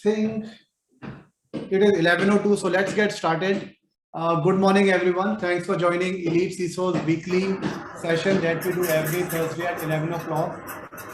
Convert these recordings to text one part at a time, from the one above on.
think it is 11:02, so let's get started. Good morning, everyone. Thanks for joining Elite CISO's weekly session that we do every Thursday at 11 o'clock.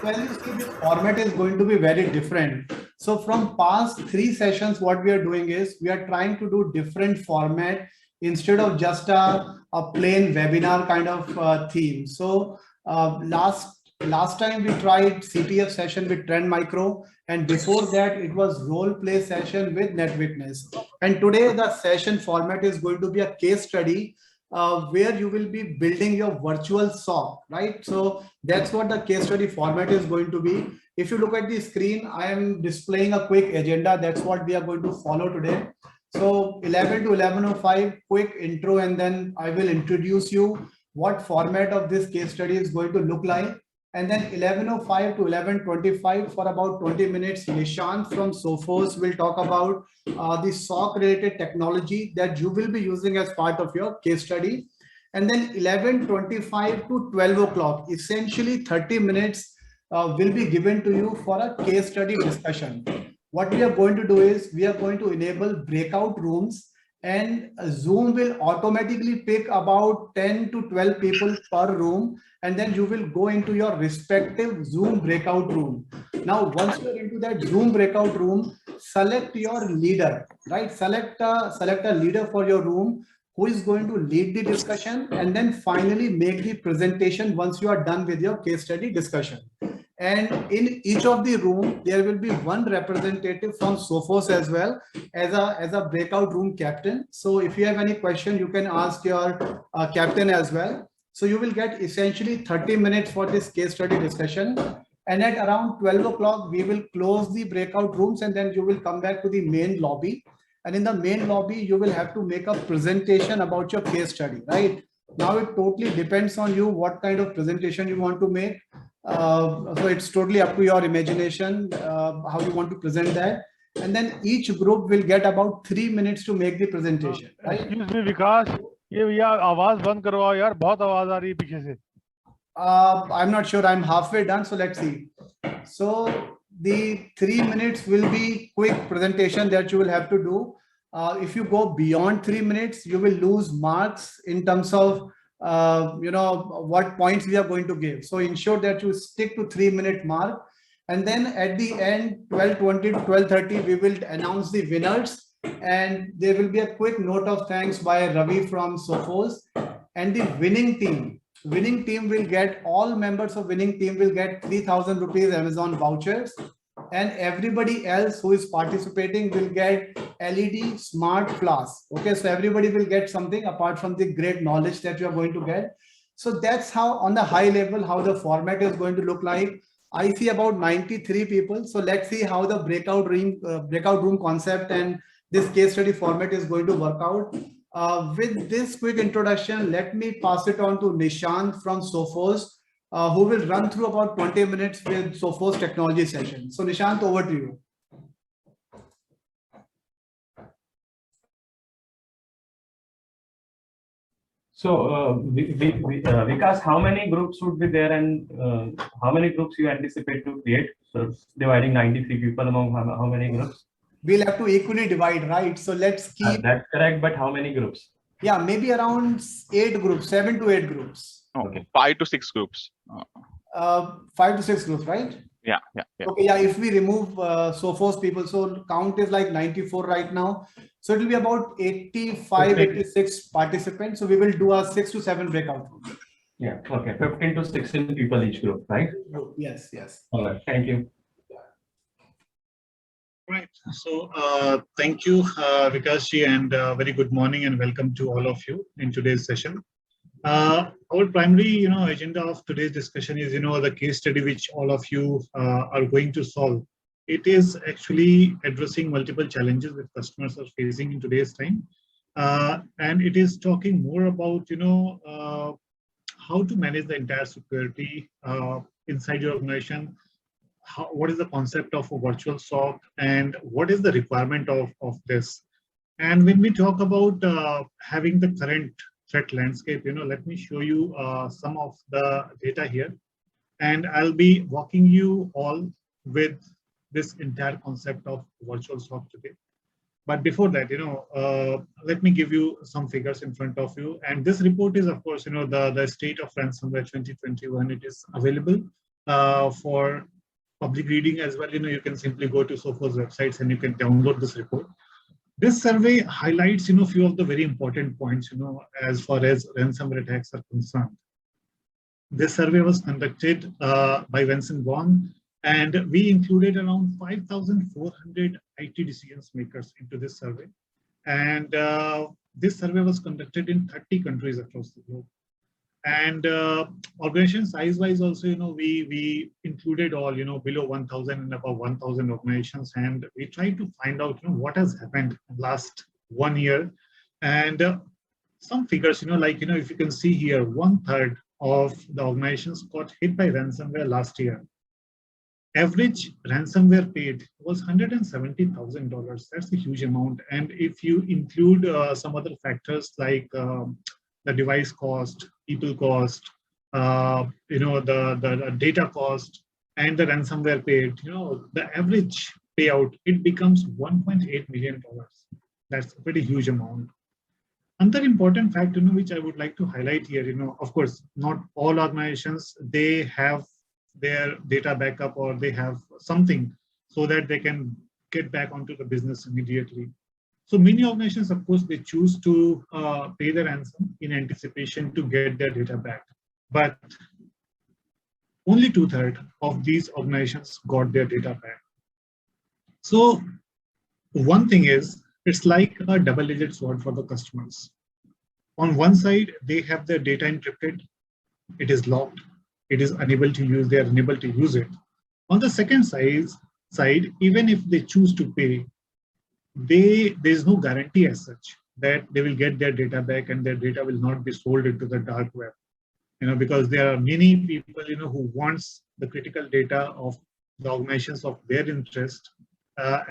So as you see, this format is going to be very different. So from past 3 sessions, what we are doing is we are trying to do different format instead of just a plain webinar kind of theme. So last time we tried CTF session with Trend Micro, and before that it was role play session with NetWitness. And today the session format is going to be a case study where you will be building your virtual SOC, right? So that's what the case study format is going to be. If you look at the screen, I am displaying a quick agenda. That's what we are going to follow today. So 11 to 11:05, quick intro, and then I will introduce you what format of this case study is going to look like. And then 11:05 to 11:25, for about 20 minutes, Nishant from Sophos will talk about the SOC related technology that you will be using as part of your case study. And then 11:25 to 12 o'clock, essentially 30 minutes will be given to you for a case study discussion. What we are going to do is we are going to enable breakout rooms, and Zoom will automatically pick about 10 to 12 people per room, and then you will go into your respective Zoom breakout room. Now, once you're into that Zoom breakout room, select your leader, right? Select a leader for your room who is going to lead the discussion, and then finally make the presentation once you are done with your case study discussion. And in each of the room, there will be one representative from Sophos as well as a breakout room captain. So if you have any question, you can ask your captain as well. So you will get essentially 30 minutes for this case study discussion. And at around 12 o'clock, we will close the breakout rooms, and then you will come back to the main lobby. And in the main lobby, you will have to make a presentation about your case study, right? Now it totally depends on you what kind of presentation you want to make. So it's totally up to your imagination how you want to present that. And then each group will get about 3 minutes to make the presentation. Right? Excuse me, Vikas, ये भैया आवाज बंद करवाओ यार, बहुत आवाज आ रही है पीछे से. I'm not sure. I'm halfway done, so let's see. So the 3 minutes will be quick presentation that you will have to do. If you go beyond 3 minutes, you will lose marks in terms of what points we are going to give. So ensure that you stick to 3 minute mark. And then at the end, 12:20 to 12:30, we will announce the winners. And there will be a quick note of thanks by Ravi from Sophos. And the winning team will get, all members of winning team will get 3,000 rupees Amazon vouchers. And everybody else who is participating will get LED smart flash. Okay, so everybody will get something apart from the great knowledge that you are going to get. So that's how, on the high level, how the format is going to look like. I see about 93 people. So let's see how the breakout room concept and this case study format is going to work out. With this quick introduction, let me pass it on to Nishant from Sophos, who will run through about 20 minutes with Sophos technology session. So Nishant, over to you. So Vikas, how many groups would be there, and how many groups you anticipate to create? So dividing 93 people among how many groups? We'll have to equally divide, right? So let's keep... That's correct, but how many groups? Yeah, maybe around 8 groups, 7 to 8 groups. Okay, 5 to 6 groups. 5 to 6 groups, right? Yeah. Okay, yeah, if we remove Sophos people, so count is like 94 right now. So it will be about 85, 86 participants. So we will do a 6 to 7 breakout rooms. Yeah, okay, 15 to 16 people each group, right? Yes. All right, thank you. Right. So thank you, Vikas ji, and very good morning and welcome to all of you in today's session. Our primary, agenda of today's discussion is, the case study which all of you are going to solve. It is actually addressing multiple challenges that customers are facing in today's time, and it is talking more about, how to manage the entire security inside your organization. What is the concept of a virtual SOC, and what is the requirement of this? And when we talk about having the current threat landscape, let me show you some of the data here, and I'll be walking you all with this entire concept of virtual SOC today. But before that, let me give you some figures in front of you. And this report is, of course, the state of ransomware 2021. It is available for public reading as well. You can simply go to Sophos websites and you can download this report. This survey highlights, few of the very important points, as far as ransomware attacks are concerned. This survey was conducted by Vincent Vaughn, and we included around 5,400 IT decisions makers into this survey. And this survey was conducted in 30 countries across the globe. And organization size-wise also, we included all, below 1,000 and above 1,000 organizations. And we tried to find out, what has happened last 1 year. And some figures, if you can see here, 1/3 of the organizations got hit by ransomware last year. Average ransomware paid was $170,000. That's a huge amount. And if you include some other factors like the device cost, people cost, the data cost, and the ransomware paid, the average payout, it becomes $1.8 million. That's a pretty huge amount. Another important fact, which I would like to highlight here, of course, not all organizations, they have their data backup or they have something so that they can get back onto the business immediately. So many organizations, of course, they choose to pay the ransom in anticipation to get their data back. But only 2/3 of these organizations got their data back. So one thing is, it's like a double-edged sword for the customers. On one side, they have their data encrypted. It is locked. It is unable to use. They are unable to use it. On the second side, even if they choose to pay, there is no guarantee as such that they will get their data back and their data will not be sold into the dark web. Because there are many people, who wants the critical data of the organizations of their interest,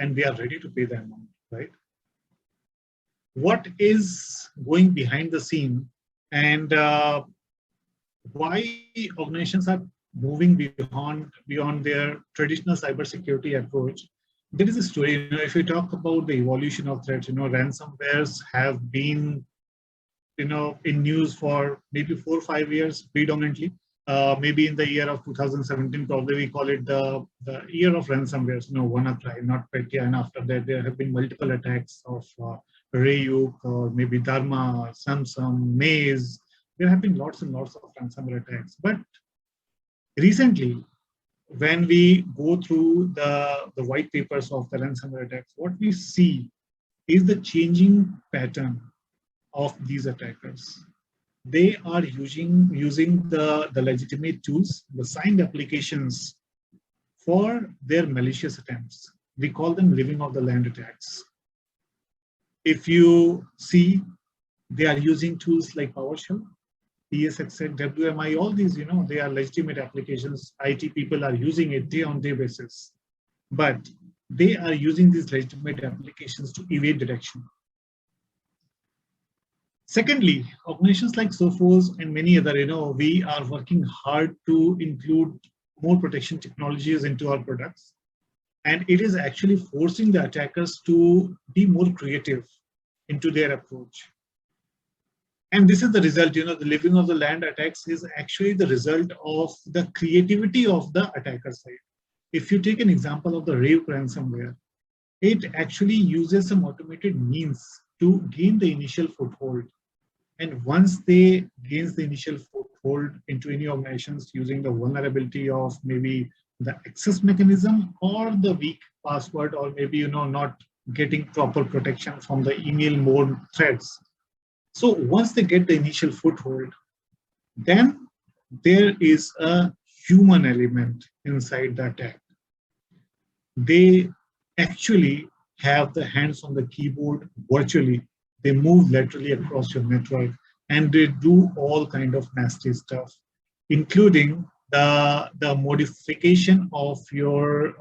and they are ready to pay the amount, right? What is going behind the scene, and why organizations are moving beyond their traditional cybersecurity approach? There is a story. If you talk about the evolution of threats, ransomwares have been, in news for maybe 4 or 5 years predominantly. Maybe in the year of 2017, probably we call it the year of ransomwares. WannaCry, NotPetya, and after that there have been multiple attacks of Ryuk or maybe Dharma, Samsung, Maze. There have been lots and lots of ransomware attacks. But recently, when we go through the white papers of the ransomware attacks, what we see is the changing pattern of these attackers. They are using the legitimate tools, the signed applications for their malicious attempts. We call them living off the land attacks. If you see, they are using tools like PowerShell, PSXet, WMI, all these, they are legitimate applications. IT people are using it day-on-day basis. But they are using these legitimate applications to evade detection. Secondly, organizations like Sophos and many other, we are working hard to include more protection technologies into our products. And it is actually forcing the attackers to be more creative into their approach. And this is the result, the living of the land attacks is actually the result of the creativity of the attacker side. If you take an example of the Ryuk ransomware, it actually uses some automated means to gain the initial foothold. And once they gain the initial foothold into any organizations using the vulnerability of maybe the access mechanism or the weak password, or maybe, not getting proper protection from the email mode threads. So once they get the initial foothold, then there is a human element inside the attack. They actually have the hands on the keyboard virtually. They move laterally across your network and they do all kind of nasty stuff, including the modification of your,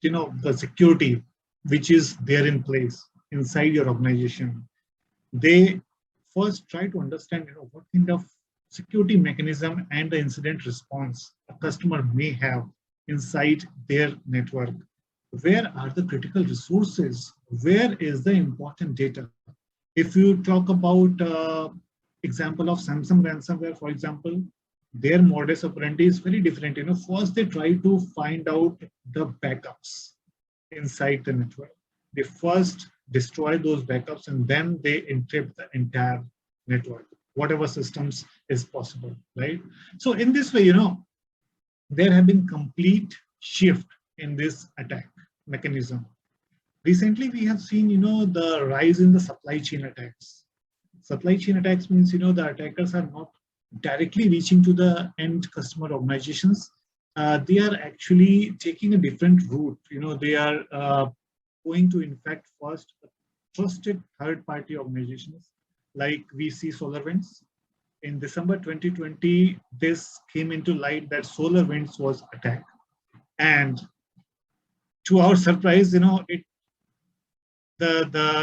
the security, which is there in place inside your organization. They first try to understand, what kind of security mechanism and the incident response a customer may have inside their network. where are the critical resources? Where is the important data? If you talk about example of Samsung ransomware, for example, their modus operandi is very different. First they try to find out the backups inside the network. They first destroy those backups and then they encrypt the entire network, whatever systems is possible, right? So in this way, there have been complete shift in this attack mechanism. Recently, we have seen, the rise in the supply chain attacks. Supply chain attacks means, the attackers are not directly reaching to the end customer organizations. They are actually taking a different route. They are going to infect first trusted third-party organizations, like we see SolarWinds. In December 2020, this came into light that SolarWinds was attacked, and to our surprise, the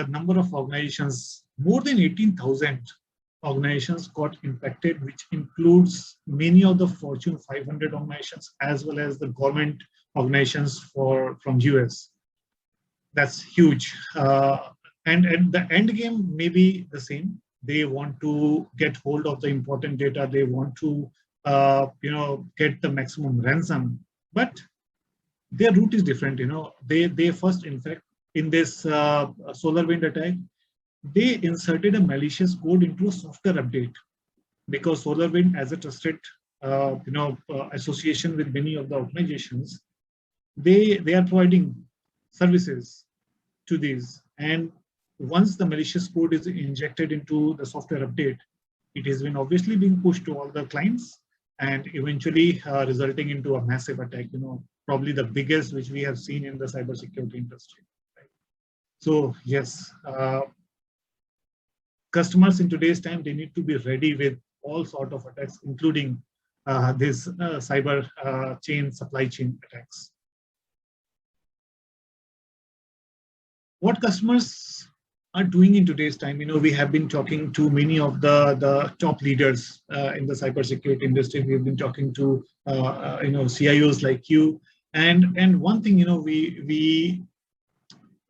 number of organizations, more than 18,000 organizations got infected, which includes many of the Fortune 500 organizations as well as the government organizations from US. That's huge. And the end game may be the same. They want to get hold of the important data. They want to, get the maximum ransom. But their route is different. They first infect in this SolarWinds attack. They inserted a malicious code into a software update, because SolarWinds, as a trusted association with many of the organizations, they are providing services to these. And once the malicious code is injected into the software update, it has been obviously being pushed to all the clients and eventually resulting into a massive attack, probably the biggest which we have seen in the cybersecurity industry. Right? So yes, customers in today's time, they need to be ready with all sort of attacks, including this cyber chain, supply chain attacks. What customers are doing in today's time, we have been talking to many of the top leaders in the cybersecurity industry. We've been talking to CIOs like you, and one thing, we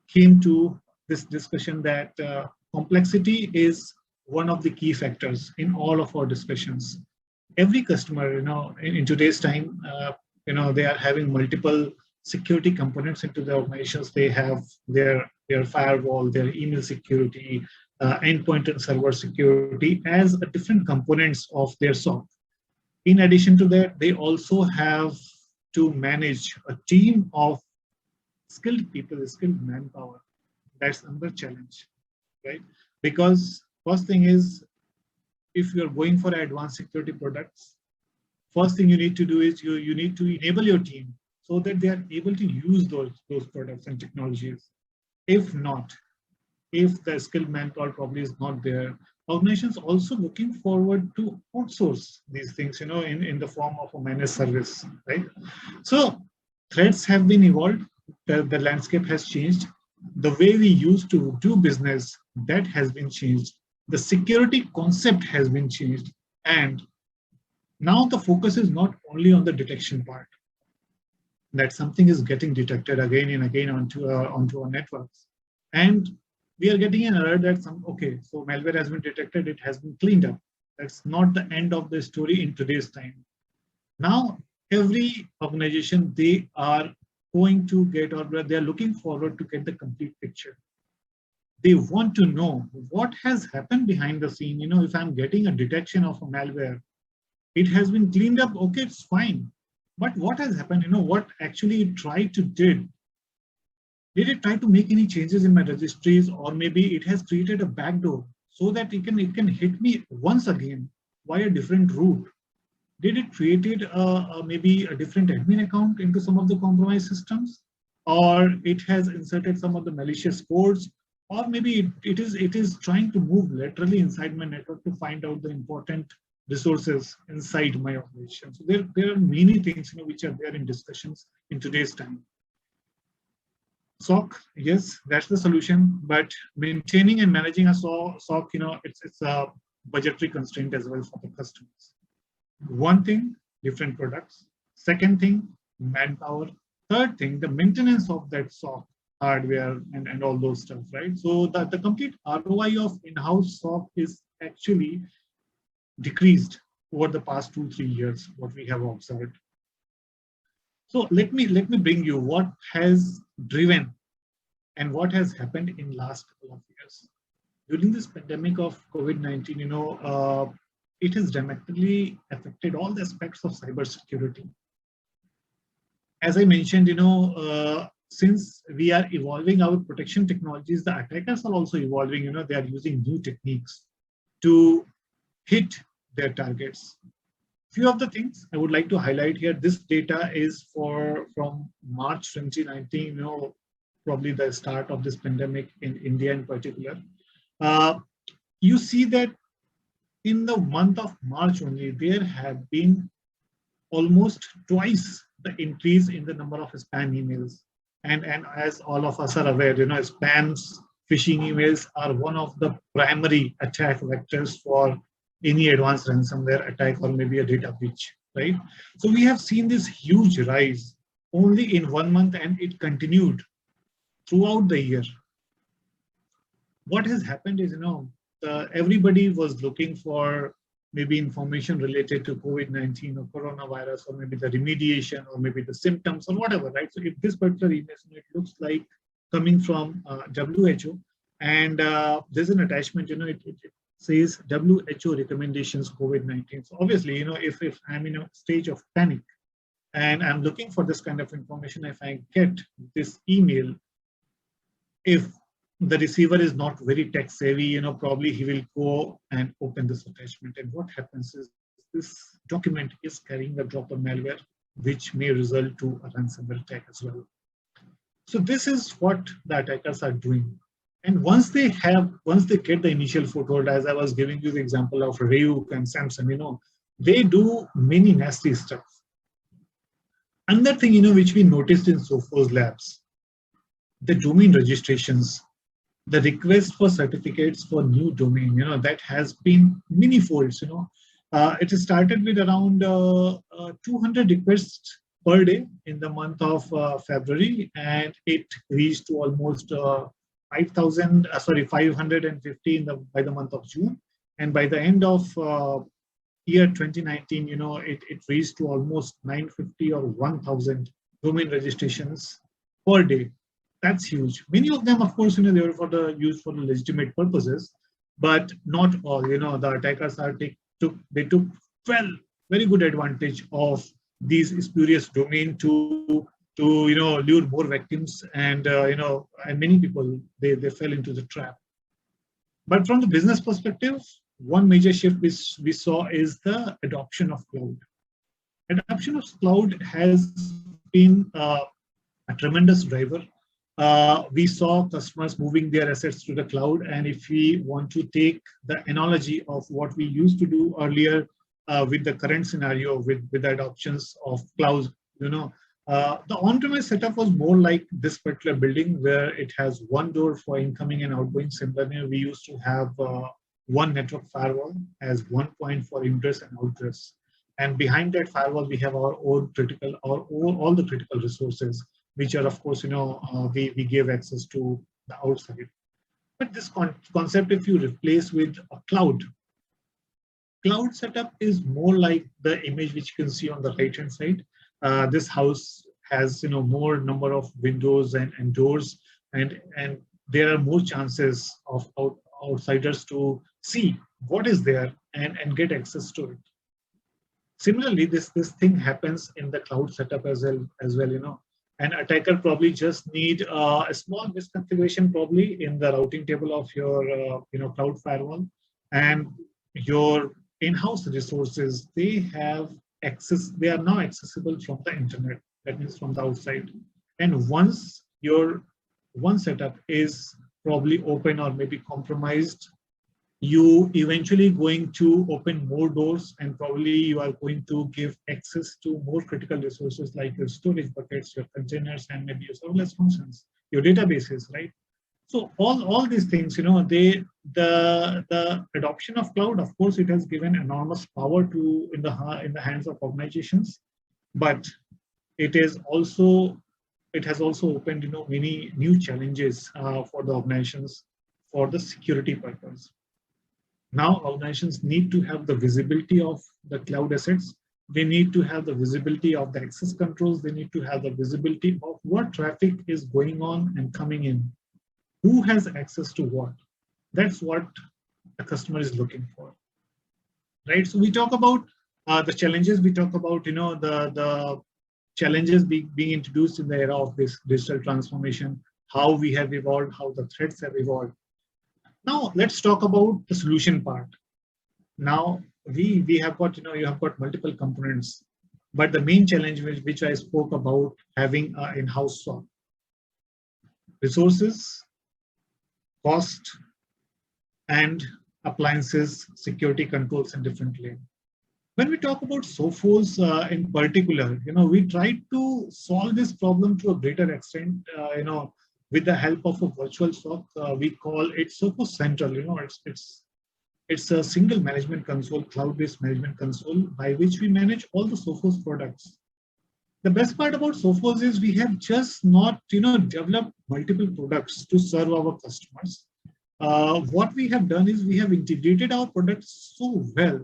came to this discussion that complexity is one of the key factors in all of our discussions. Every customer, in today's time, they are having multiple security components into the organizations. They have their firewall, their email security, endpoint and server security as different components of their SOC. In addition to that, they also have to manage a team of skilled people, skilled manpower. That's another challenge, right? Because first thing is, if you're going for advanced security products, first thing you need to do is you need to enable your team so that they are able to use those products and technologies. If not, if the skilled manpower probably is not there, organizations also looking forward to outsource these things, in the form of a managed service, right? So threats have been evolved. The landscape has changed. The way we used to do business, that has been changed. The security concept has been changed. And now the focus is not only on the detection part, that something is getting detected again and again onto our networks. And we are getting an alert that so malware has been detected, it has been cleaned up. That's not the end of the story in today's time. Now, every organization, they are going to get, or they're looking forward to get the complete picture. They want to know what has happened behind the scene. If I'm getting a detection of a malware, it has been cleaned up, okay, it's fine. But what has happened, what actually it tried to did it try to make any changes in my registries, or maybe it has created a backdoor so that it can hit me once again via a different route? Did it created maybe a different admin account into some of the compromised systems, or it has inserted some of the malicious codes, or maybe it is trying to move laterally inside my network to find out the important resources inside my organization? So there are many things which are there in discussions in today's time. SOC, yes, that's the solution, but maintaining and managing a SOC, it's a budgetary constraint as well for the customers. One thing, different products. Second thing, manpower. third thing, the maintenance of that SOC hardware and all those stuff, right? So that the complete ROI of in-house SOC is actually decreased over the past 2-3 years, what we have observed. So let me bring you what has driven and what has happened in last couple of years. During this pandemic of COVID-19, it has dramatically affected all the aspects of cybersecurity. As I mentioned, since we are evolving our protection technologies, the attackers are also evolving. They are using new techniques to hit their targets. Few of the things I would like to highlight here. This data is from March 2019. Probably the start of this pandemic in India in particular. You see that in the month of March only, there have been almost twice the increase in the number of spam emails. And as all of us are aware, spams, phishing emails are one of the primary attack vectors for any advanced ransomware attack or maybe a data breach, right? So we have seen this huge rise only in 1 month, and it continued throughout the year. What has happened is, everybody was looking for maybe information related to COVID-19 or coronavirus, or maybe the remediation, or maybe the symptoms or whatever, right? So if this particular email, it looks like coming from WHO, and there's an attachment, it says WHO recommendations COVID-19. So obviously, if I'm in a stage of panic and I'm looking for this kind of information, if I get this email, if the receiver is not very tech savvy, probably he will go and open this attachment. And what happens is this document is carrying a dropper malware, which may result to a ransomware attack as well. So this is what the attackers are doing. And once they get the initial foothold, as I was giving you the example of Ryuk and Samsung, they do many nasty stuff. Another thing, which we noticed in Sophos Labs, the domain registrations, the request for certificates for new domain, that has been many folds. It started with around 200 requests per day in the month of February, and it reached to almost 550 by the month of June. And by the end of year 2019, it reached to almost 950 or 1,000 domain registrations per day. That's huge. Many of them, of course, they were used for legitimate purposes, but not all. The attackers took very good advantage of these spurious domain to lure more victims, and and many people they fell into the trap. But from the business perspective, one major shift we saw is the adoption of cloud. Adoption of cloud has been a tremendous driver. We saw customers moving their assets to the cloud, and if we want to take the analogy of what we used to do earlier with the current scenario with the adoptions of cloud, the on-premise setup was more like this particular building where it has one door for incoming and outgoing. Similarly, we used to have one network firewall as one point for ingress and outgress, and behind that firewall we have our own all the critical resources, which are, of course, we give access to the outside. But this concept, if you replace with a cloud setup is more like the image which you can see on the right-hand side. This house has, more number of windows and doors, and there are more chances of outsiders to see what is there and get access to it. Similarly, this thing happens in the cloud setup as well. An attacker probably just need a small misconfiguration probably in the routing table of your cloud firewall, and your in-house resources, they have access. They are now accessible from the internet. That means from the outside. And once your one setup is probably open or maybe compromised, you eventually going to open more doors, and probably you are going to give access to more critical resources like your storage buckets, your containers, and maybe your serverless functions, your databases, right? So all these things, the adoption of cloud, of course, it has given enormous power in the hands of organizations, but it is also it has also opened, many new challenges for the organizations for the security purpose. Now organizations need to have the visibility of the cloud assets. They need to have the visibility of the access controls. They need to have the visibility of what traffic is going on and coming in. Who has access to what? That's what the customer is looking for, right? So we talk about the challenges. We talk about, the challenges being introduced in the era of this digital transformation, how we have evolved, how the threats have evolved. Now let's talk about the solution part. Now we have got, you have got multiple components, but the main challenge which I spoke about, having an in-house SOC, resources, cost, and appliances, security controls in different lanes. When we talk about Sophos in particular, we tried to solve this problem to a greater extent, with the help of a virtual SOC. We call it Sophos Central. It's a single management console, cloud-based management console, by which we manage all the Sophos products. The best part about Sophos is we have just not, developed multiple products to serve our customers. What we have done is we have integrated our products so well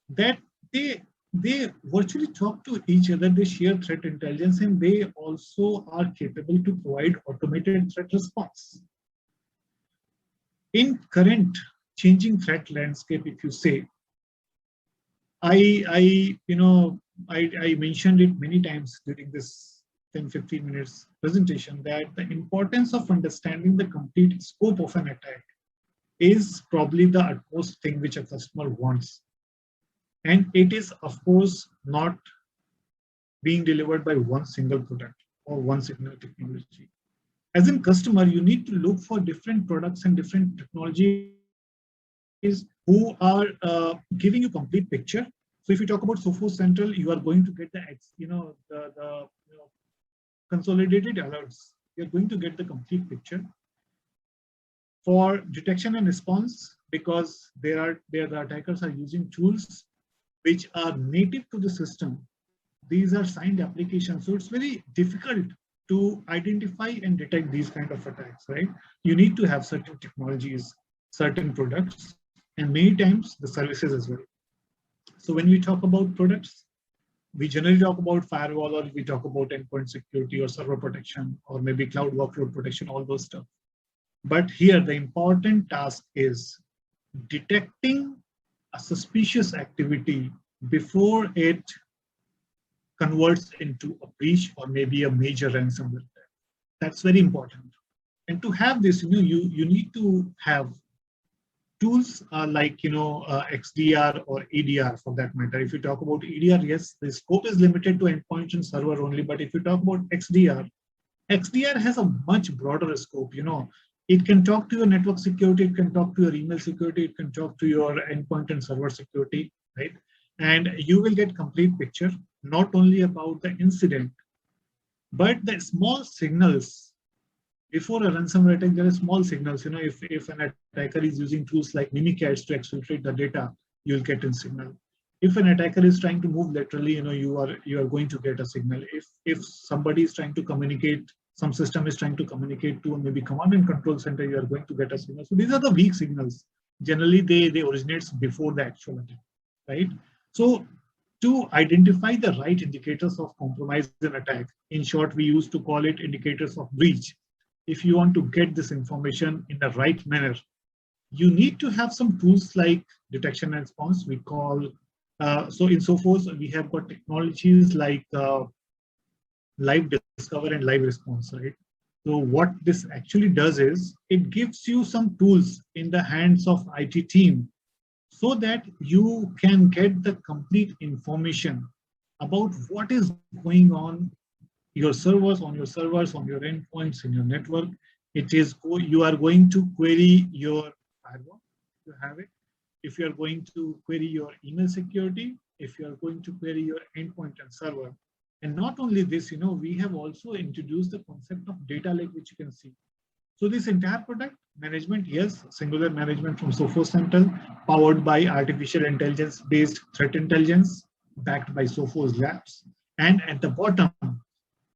that they virtually talk to each other, they share threat intelligence, and they also are capable to provide automated threat response. In current changing threat landscape, if you say, I mentioned it many times during this 10-15 minutes presentation, that the importance of understanding the complete scope of an attack is probably the utmost thing which a customer wants. And it is, of course, not being delivered by one single product or one single technology. As a customer, you need to look for different products and different technologies who are giving you complete picture. So if you talk about Sophos Central, you are going to get the consolidated alerts. You're going to get the complete picture. For detection and response, because the attackers are using tools which are native to the system. These are signed applications, so it's very difficult to identify and detect these kind of attacks, right? You need to have certain technologies, certain products, and many times the services as well. So when we talk about products, we generally talk about firewall, or we talk about endpoint security or server protection, or maybe cloud workload protection, all those stuff. But here the important task is detecting a suspicious activity before it converts into a breach or maybe a major ransomware attack. That's very important. And to have this, you need to have tools like XDR or EDR for that matter. If you talk about EDR, yes, the scope is limited to endpoint and server only. But if you talk about XDR has a much broader scope. It can talk to your network security, it can talk to your email security, it can talk to your endpoint and server security, right? And you will get complete picture, not only about the incident, but the small signals. Before a ransomware attack, there are small signals. If an attacker is using tools like Mimikatz to exfiltrate the data, you'll get a signal. If an attacker is trying to move laterally, you are going to get a signal. If somebody is trying to communicate, some system is trying to communicate to maybe command and control center, you are going to get a signal. So these are the weak signals. Generally, they originate before the actual attack, right? So to identify the right indicators of compromise and attack, in short, we used to call it indicators of breach. If you want to get this information in the right manner, you need to have some tools like detection and response. We call, so in Sophos, we have got technologies like live discover and live response, right? So what this actually does is it gives you some tools in the hands of IT team so that you can get the complete information about what is going on your servers, on your endpoints, in your network. You are going to query your firewall, you have it. If you are going to query your email security, if you are going to query your endpoint and server. And not only this, we have also introduced the concept of data lake, which you can see. So this entire product management, yes, singular management from Sophos Central, powered by artificial intelligence based threat intelligence, backed by Sophos Labs. And at the bottom,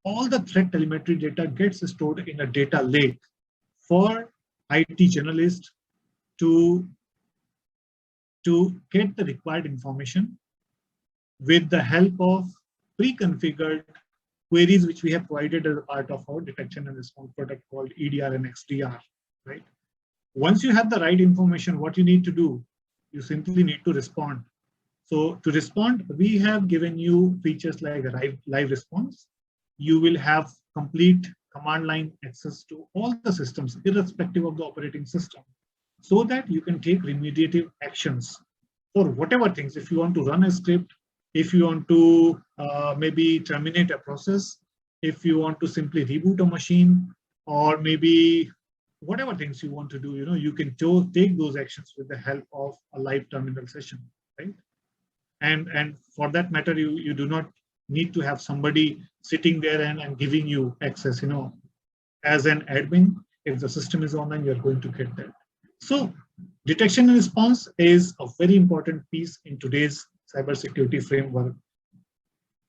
all the threat telemetry data gets stored in a data lake for IT generalists to get the required information with the help of pre-configured queries which we have provided as a part of our detection and response product called EDR and XDR, right? Once you have the right information, what you need to do, you simply need to respond. So to respond, we have given you features like live response. You will have complete command line access to all the systems, irrespective of the operating system, so that you can take remediative actions for whatever things. If you want to run a script, if you want to maybe terminate a process, if you want to simply reboot a machine, or maybe whatever things you want to do, you can take those actions with the help of a live terminal session, right? And for that matter, you do not need to have somebody sitting there and giving you access. As an admin, if the system is online, you're going to get that. So detection and response is a very important piece in today's cybersecurity framework.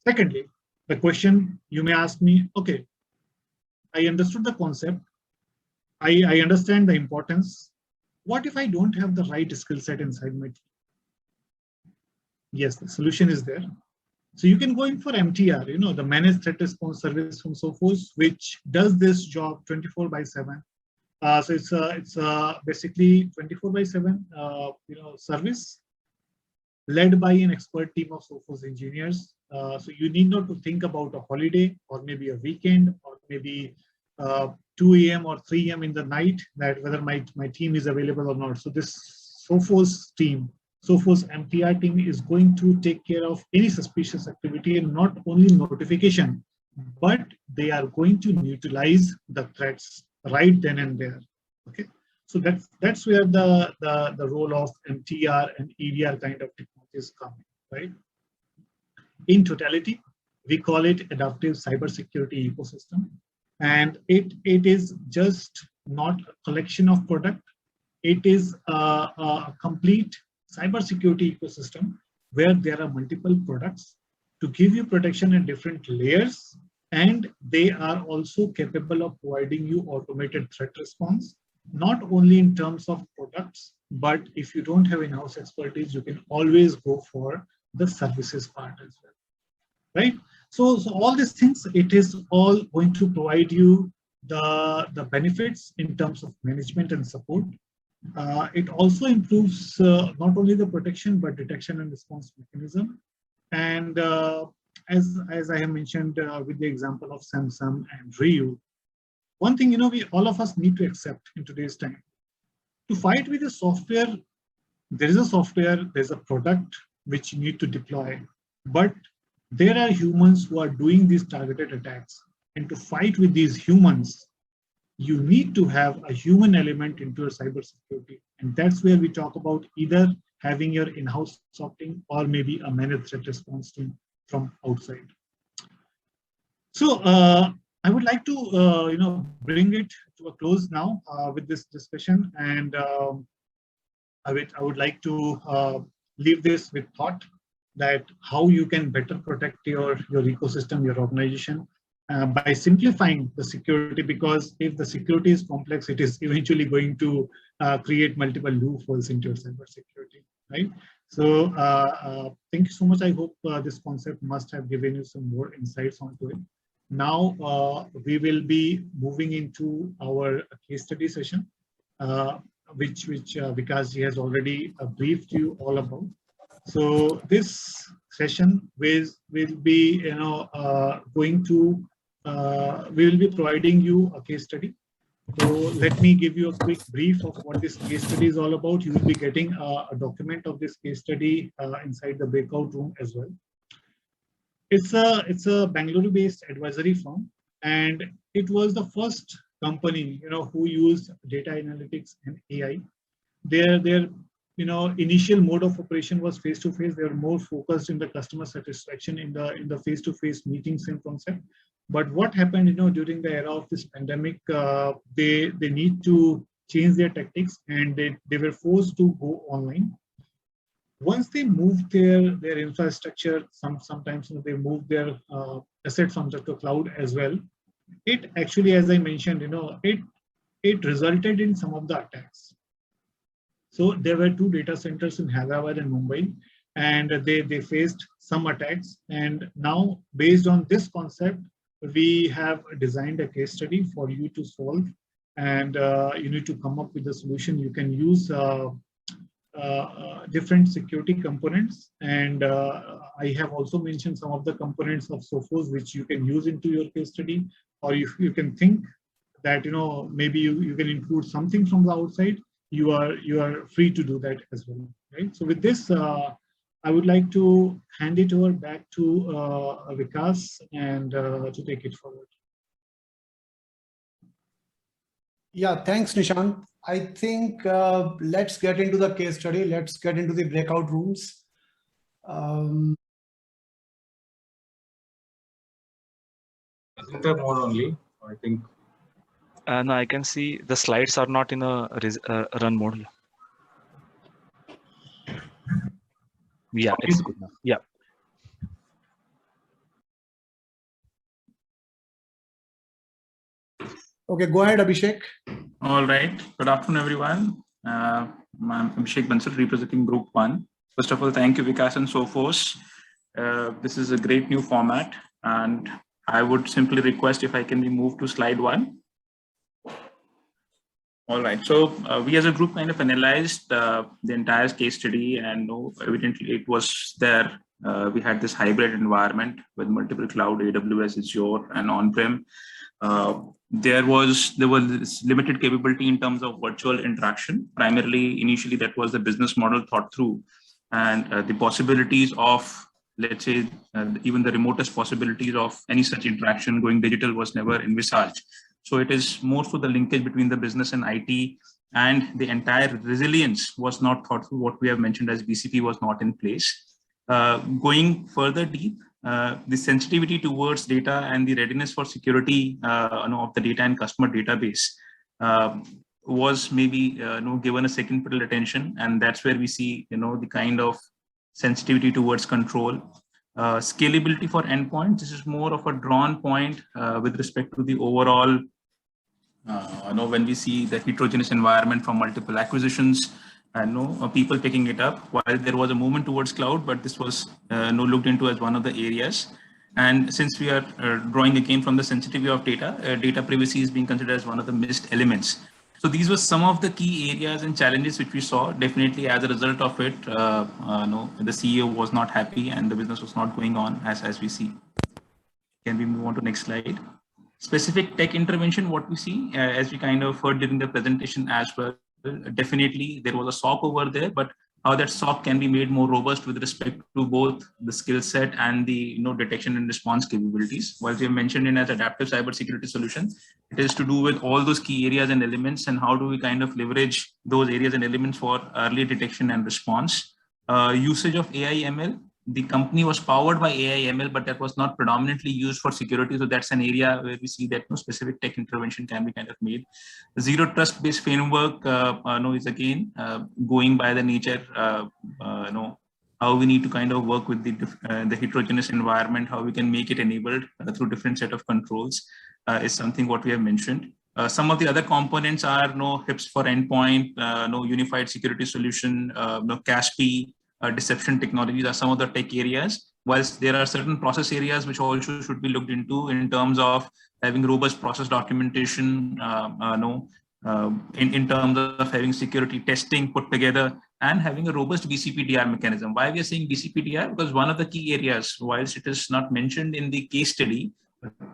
Secondly, the question you may ask me, okay, I understood the concept. I understand the importance. What if I don't have the right skill set inside my team? Yes, the solution is there. So you can go in for MTR, the Managed Threat Response Service from Sophos, which does this job 24/7. So it's basically 24/7 service led by an expert team of Sophos engineers. So you need not to think about a holiday or maybe a weekend or maybe 2 a.m. or 3 a.m. in the night, that whether my team is available or not. So this Sophos team, Sophos MTR team, is going to take care of any suspicious activity, and not only notification, but they are going to neutralize the threats right then and there. Okay, so that's where the role of MTR and EDR kind of technologies come in, right? In totality, we call it adaptive cybersecurity ecosystem, and it is just not a collection of product. It is a complete cybersecurity ecosystem where there are multiple products to give you protection at different layers, and they are also capable of providing you automated threat response, not only in terms of products, but if you don't have in-house expertise, you can always go for the services part as well, right? So all these things, it is all going to provide you the benefits in terms of management and support. It also improves not only the protection, but detection and response mechanism. And as I have mentioned with the example of Samsung and Ryu, one thing, we all of us need to accept in today's time. To fight with the software, there is a software, there's a product which you need to deploy, but there are humans who are doing these targeted attacks. And to fight with these humans, you need to have a human element into your cybersecurity. And that's where we talk about either having your in-house sorting or maybe a managed threat response team from outside. So I would like to bring it to a close now with this discussion, and I would like to leave this with thought that how you can better protect your ecosystem, your organization, by simplifying the security, because if the security is complex, it is eventually going to create multiple loopholes into your cybersecurity, right? So thank you so much. I hope this concept must have given you some more insights onto it. Now we will be moving into our case study session, which Vikas ji has already briefed you all about. So this session will be going to we will be providing you a case study. So let me give you a quick brief of what this case study is all about. You will be getting a document of this case study inside the breakout room as well. It's a Bangalore-based advisory firm, and it was the first company who used data analytics and AI. Their initial mode of operation was face-to-face. They were more focused in the customer satisfaction in the face-to-face meetings and concept. But what happened, during the era of this pandemic, they need to change their tactics, and they were forced to go online. once they move their infrastructure, sometimes they move their assets onto the cloud as well. It actually, as I mentioned, it resulted in some of the attacks. So there were 2 data centers in Hyderabad and Mumbai, and they faced some attacks. And now, based on this concept, we have designed a case study for you to solve, and you need to come up with a solution. You can use different security components, and I have also mentioned some of the components of Sophos which you can use into your case study, or if you can think that maybe you can include something from the outside, you are free to do that as well, right? So with this, I would like to hand it over back to Vikas and to take it forward. Yeah, thanks, Nishant. I think let's get into the case study. Let's get into the breakout rooms. Presenter mode only, I think. No, I can see the slides are not in a run mode. Yeah, it's good now. Yeah. Okay, go ahead, Abhishek. All right. Good afternoon, everyone. I'm Abhishek Bansal, representing Group 1. First of all, thank you, Vikas and Sophos. This is a great new format, and I would simply request if I can be moved to slide 1. All right. So we as a group kind of analyzed the entire case study, and evidently it was there. We had this hybrid environment with multiple cloud, AWS, Azure, and on-prem. There was this limited capability in terms of virtual interaction. Primarily, initially, that was the business model thought through, and the possibilities of, let's say, even the remotest possibilities of any such interaction going digital was never envisaged. So it is more for the linkage between the business and IT, and the entire resilience was not thought through. What we have mentioned as BCP was not in place. Going further deep, the sensitivity towards data and the readiness for security of the data and customer database was maybe given a second pivotal attention, and that's where we see the kind of sensitivity towards control. Scalability for endpoints, this is more of a drawn point with respect to the overall when we see the heterogeneous environment from multiple acquisitions, and people picking it up, while there was a movement towards cloud, but this was looked into as one of the areas. And since we are drawing again from the sensitivity of data, data privacy is being considered as one of the missed elements. So these were some of the key areas and challenges which we saw. Definitely, as a result of it, the CEO was not happy and the business was not going on as we see. Can we move on to next slide? Specific tech intervention, what we see, as we kind of heard during the presentation as well, definitely there was a SOC over there, but how that SOC can be made more robust with respect to both the skill set and the detection and response capabilities. While we have mentioned in as adaptive cybersecurity solution, it is to do with all those key areas and elements, and how do we kind of leverage those areas and elements for early detection and response. Usage of AI ML. The company was powered by AI ML, but that was not predominantly used for security. So that's an area where we see that no specific tech intervention can be kind of made. Zero trust based framework is again going by the nature, how we need to kind of work with the heterogeneous environment, how we can make it enabled through different set of controls is something what we have mentioned. Some of the other components are HIPS for endpoint, unified security solution, CASP, deception technologies are some of the tech areas, whilst there are certain process areas which also should be looked into in terms of having robust process documentation, in terms of having security testing put together and having a robust BCPDR mechanism. Why we are saying BCPDR? Because one of the key areas, whilst it is not mentioned in the case study,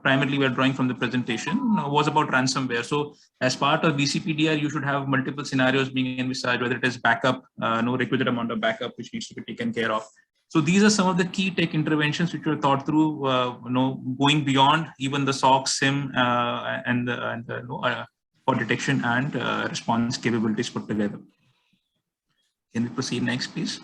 primarily we are drawing from the presentation, was about ransomware. So as part of BCPDR, you should have multiple scenarios being envisaged, whether it is backup, requisite amount of backup which needs to be taken care of. So these are some of the key tech interventions which were thought through, going beyond even the SOC, SIM, for detection and response capabilities put together. Can we proceed next, please?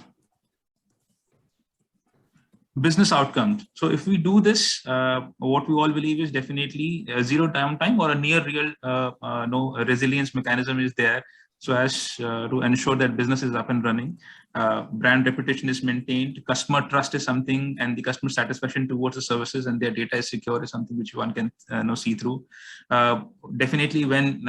Business outcomes. So if we do this, what we all believe is definitely zero downtime or a near real resilience mechanism is there, so as to ensure that business is up and running. brand reputation is maintained, customer trust is something, and the customer satisfaction towards the services and their data is secure is something which one can see through. Definitely, when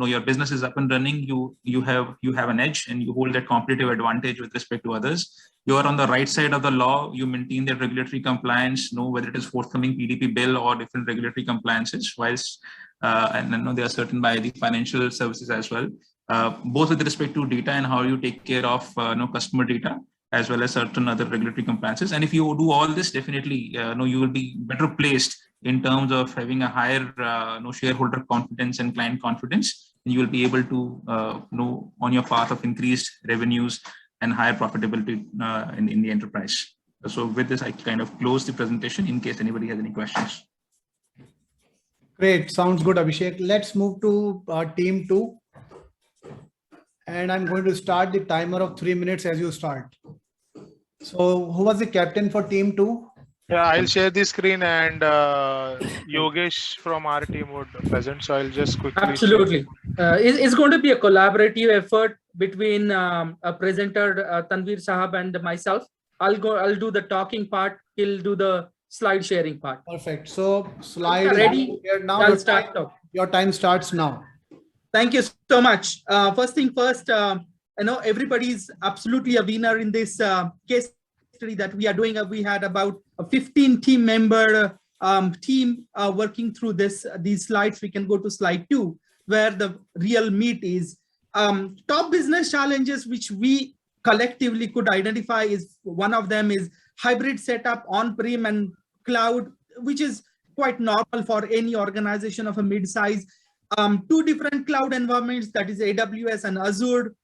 your business is up and running, you have an edge and you hold that competitive advantage with respect to others. You are on the right side of the law. You maintain that regulatory compliance, whether it is forthcoming PDP bill or different regulatory compliances, whilst and they are certain by the financial services as well. Both with respect to data and how you take care of customer data, as well as certain other regulatory compliances. And if you do all this, definitely you will be better placed in terms of having a higher shareholder confidence and client confidence. And you will be able to on your path of increased revenues and higher profitability in the enterprise. So with this, I kind of close the presentation in case anybody has any questions. Great, sounds good, Abhishek. Let's move to team 2. And I'm going to start the timer of 3 minutes as you start. So who was the captain for team 2? Yeah, I'll share the screen, and Yogesh from our team would present. So I'll just quickly. Absolutely. It's going to be a collaborative effort between a presenter, Tanvir Sahab, and myself. I'll do the talking part. He'll do the slide sharing part. Perfect. So slide ready now. I'll start. Your time starts now. Thank you so much. First thing first, everybody's absolutely a winner in this case study that we are doing. We had about a 15 team member team working through these slides. We can go to slide 2, where the real meat is. Top business challenges which we collectively could identify is one of them is hybrid setup on-prem and cloud, which is quite normal for any organization of a mid-size. 2 different cloud environments, that is AWS and Azure,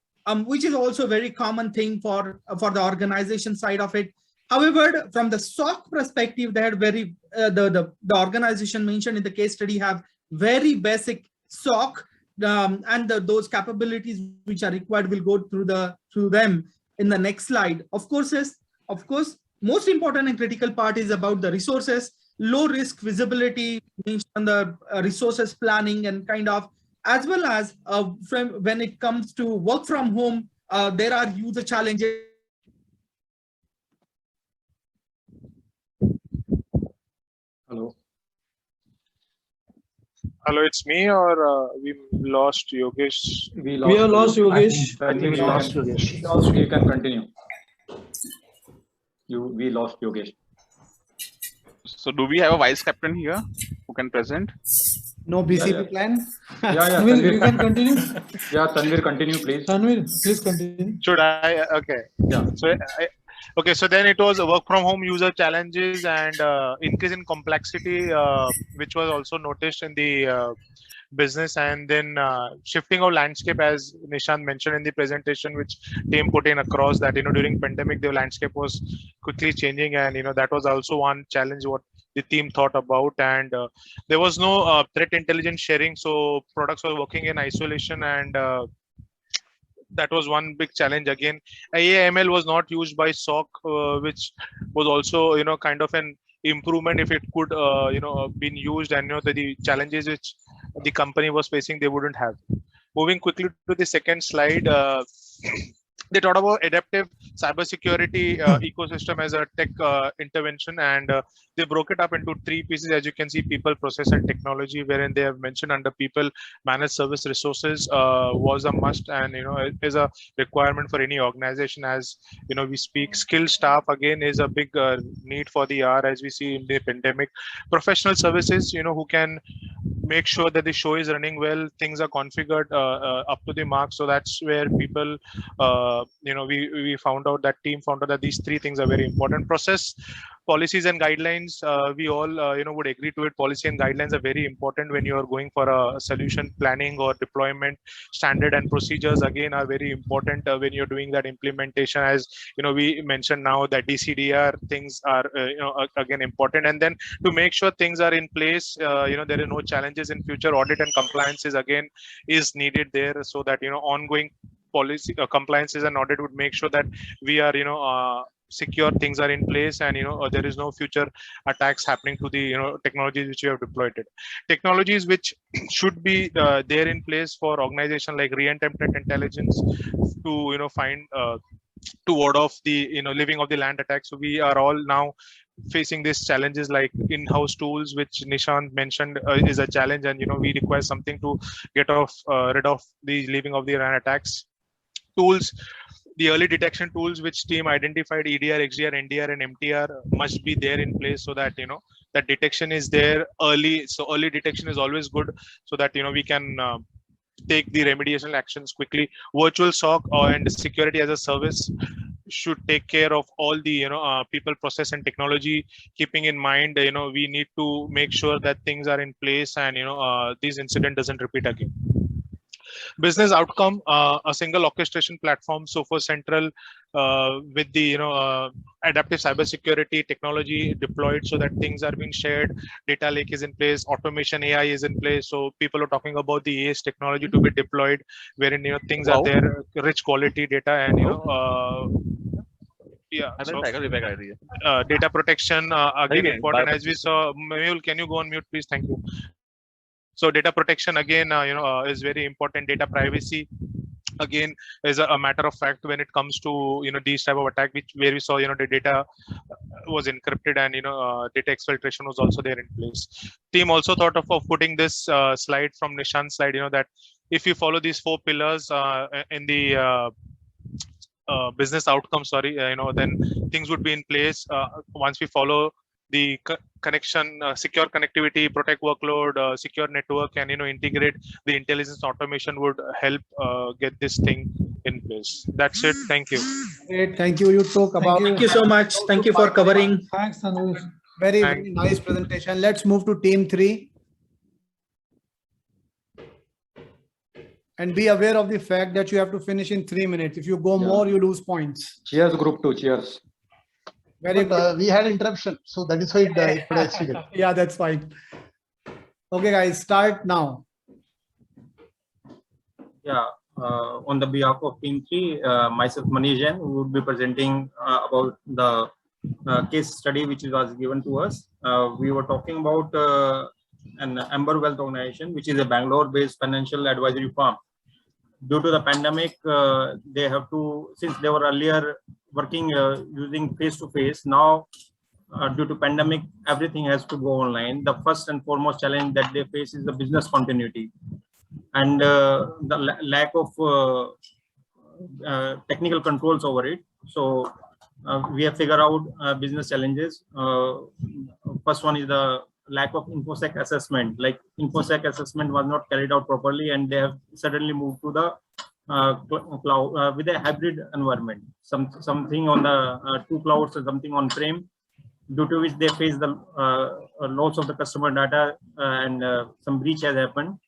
which is also a very common thing for the organization side of it. However, from the SOC perspective, they had the organization mentioned in the case study have very basic SOC, and those capabilities which are required will go through them in the next slide. Of course, most important and critical part is about the resources. Low risk visibility on the resources planning and kind of, as well as when it comes to work from home, there are user challenges. Hello, it's me, or we lost Yogesh? We have lost Yogesh. I think we lost Yogesh. You can continue. We lost Yogesh. So do we have a vice captain here who can present? No BCP plan? Yeah. Tanvir, you can continue. Yeah, Tanvir, continue, please. Tanvir, please continue. Should I? Okay. Yeah. So then it was work from home user challenges and increase in complexity, which was also noticed in the business, and then shifting of landscape, as Nishant mentioned in the presentation, which team put in across that, during pandemic, the landscape was quickly changing, and, that was also one challenge what the team thought about. And there was no threat intelligence sharing. So products were working in isolation, and that was one big challenge. Again, IAML was not used by SOC, which was also, kind of an improvement if it could, been used, and, the challenges which the company was facing, they wouldn't have. Moving quickly to the second slide, they talked about adaptive cybersecurity ecosystem as a tech intervention, and they broke it up into 3 pieces, as you can see: people, process, and technology, wherein they have mentioned under people, managed service resources was a must, and is a requirement for any organization. As we speak, skilled staff again is a big need for the hour, as we see in the pandemic. Professional services, who can make sure that the show is running well, things are configured up to the mark. So that's where people, we found out, that team found out that these 3 things are very important. Process, policies and guidelines, we all would agree to it. Policy and guidelines are very important when you are going for a solution planning or deployment. Standard and procedures again are very important when you're doing that implementation. As we mentioned now, that DCDR things are again important. And then to make sure things are in place, there are no challenges in future. Audit and compliances again is needed there, so that ongoing policy compliances and audit would make sure that we are secure, things are in place, and there is no future attacks happening to the technologies which we have deployed. Technologies which should be there in place for organization like real-time threat intelligence to find to ward off the living of the land attack. So we are all now facing these challenges like in-house tools, which Nishant mentioned is a challenge, and we require something to get rid of the living of the land attacks. Tools, the early detection tools which team identified, EDR, XDR, NDR, and MTR must be there in place so that that detection is there early. So early detection is always good, so that we can take the remediation actions quickly. Virtual SOC and security as a service should take care of all the people, process, and technology, keeping in mind we need to make sure that things are in place and this incident doesn't repeat again. Business outcome, a single orchestration platform, Sophos Central, with the adaptive cybersecurity technology deployed, so that things are being shared. Data lake is in place, automation AI is in place. So people are talking about the AS technology to be deployed, wherein things are there, rich quality data, and yeah. So, data protection again important, as we saw. Mehul, can you go on mute, please? Thank you. So data protection again, is very important. Data privacy again is a matter of fact when it comes to these type of attack, where we saw the data was encrypted, and data exfiltration was also there in place. Team also thought of putting this slide from Nishant's slide, that if you follow these 4 pillars in the business outcome, then things would be in place once we follow the connection, secure connectivity, protect workload, secure network, and integrate the intelligence automation would help get this thing in place. That's it. Thank you. Great. Thank you. You talk about. Thank you so much. Thank you for covering. Thanks, Anush. Very nice presentation. Let's move to team 3. And be aware of the fact that you have to finish in 3 minutes. If you go more, you lose points. Cheers, group 2. Cheers. Very good. We had interruption, so that is why it proceeded. Yeah, that's fine. Okay, guys, start now. Yeah, on the behalf of Team 3, myself Manish Jain, who would be presenting about the case study which was given to us. We were talking about an Amber Wealth organization, which is a Bangalore-based financial advisory firm. Due to the pandemic, they have to, since they were earlier working using face-to-face, now due to pandemic, everything has to go online. The first and foremost challenge that they face is the business continuity and the lack of technical controls over it. So we have figured out business challenges. First one is the lack of InfoSec assessment. Like InfoSec assessment was not carried out properly, and they have suddenly moved to the cloud with a hybrid environment. Something on the 2 clouds and something on prem, due to which they face the loss of the customer data, and some breach has happened,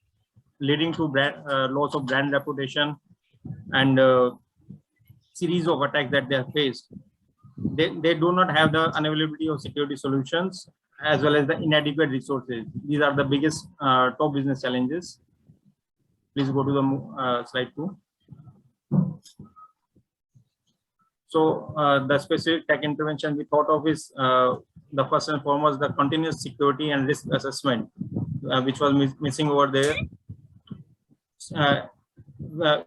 leading to loss of brand reputation and series of attacks that they have faced. They do not have the unavailability of security solutions, as well as the inadequate resources. These are the biggest top business challenges. Please go to the slide 2. So the specific tech intervention we thought of is the first and foremost the continuous security and risk assessment, which was missing over there.